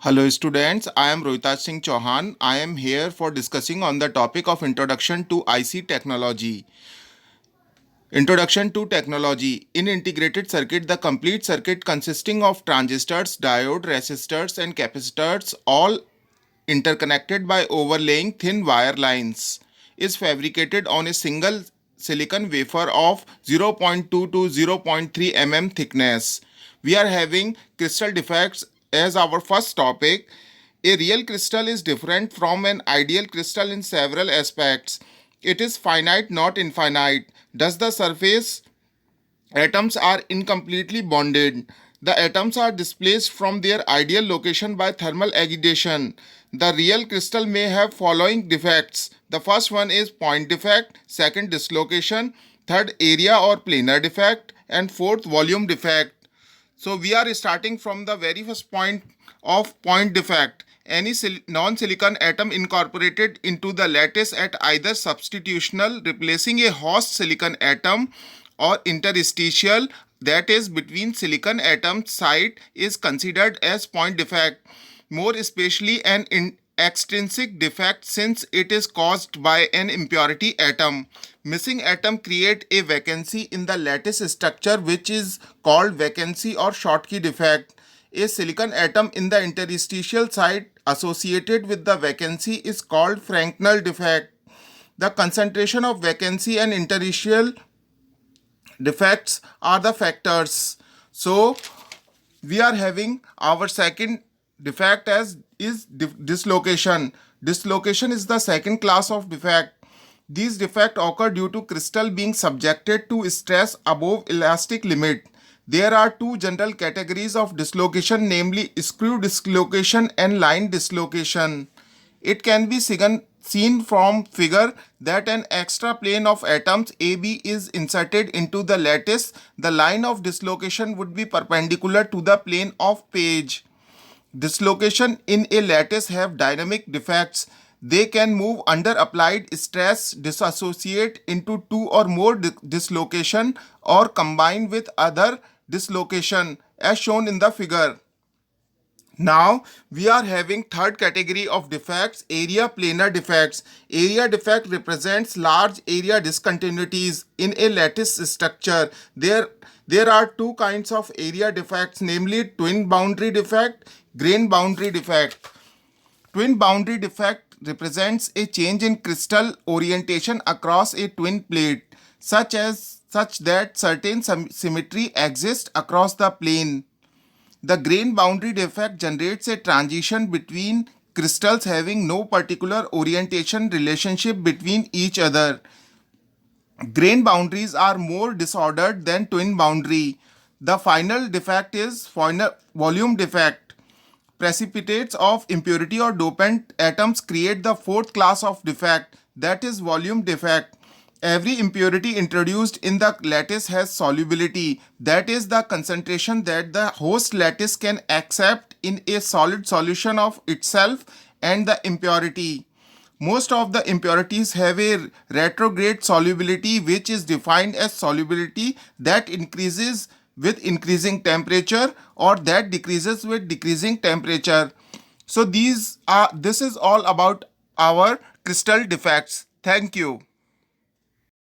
Hello students, I am Rohitaj Singh Chauhan. I am here for discussing on the topic of Introduction to IC Technology. Introduction to Technology. In integrated circuit, the complete circuit consisting of transistors, diode, resistors and capacitors all interconnected by overlaying thin wire lines is fabricated on a single silicon wafer of 0.2 to 0.3 mm thickness. We are having crystal defects as our first topic. A real crystal is different from an ideal crystal in several aspects. It is finite, not infinite. Thus, the surface atoms are incompletely bonded. The atoms are displaced from their ideal location by thermal agitation. The real crystal may have following defects. The first one is point defect, second dislocation, third area or planar defect, and fourth volume defect. So we are starting from the very first point of point defect. Any non-silicon atom incorporated into the lattice at either substitutional replacing a host silicon atom or interstitial, that is between silicon atom site, is considered as point defect. More especially an extrinsic defect since it is caused by an impurity atom. Missing atom create a vacancy in the lattice structure which is called vacancy or Schottky defect. A silicon atom in the interstitial site associated with the vacancy is called Fraenkel defect. The concentration of vacancy and interstitial defects are the factors. So we are having our second defect as is dislocation. Dislocation is the second class of defect. These defects occur due to crystal being subjected to stress above elastic limit. There are two general categories of dislocation, namely screw dislocation and line dislocation. It can be seen from figure that an extra plane of atoms AB is inserted into the lattice. The line of dislocation would be perpendicular to the plane of page. Dislocation in a lattice have dynamic defects. They can move under applied stress, dissociate into two or more dislocation, or combine with other dislocation as shown in the figure. Now we are having third category of defects, area planar defects. Area defect represents large area discontinuities in a lattice structure. There are two kinds of area defects, namely twin boundary defect, grain boundary defect. Twin boundary defect represents a change in crystal orientation across a twin plate such that certain symmetry exists across the plane. The grain boundary defect generates a transition between crystals having no particular orientation relationship between each other. Grain boundaries are more disordered than twin boundary. The final defect is volume defect. Precipitates of impurity or dopant atoms create the fourth class of defect, that is volume defect. Every impurity introduced in the lattice has solubility, that is the concentration that the host lattice can accept in a solid solution of itself and the impurity. Most of the impurities have a retrograde solubility which is defined as solubility that increases with increasing temperature or that decreases with decreasing temperature. So this is all about our crystal defects. Thank you.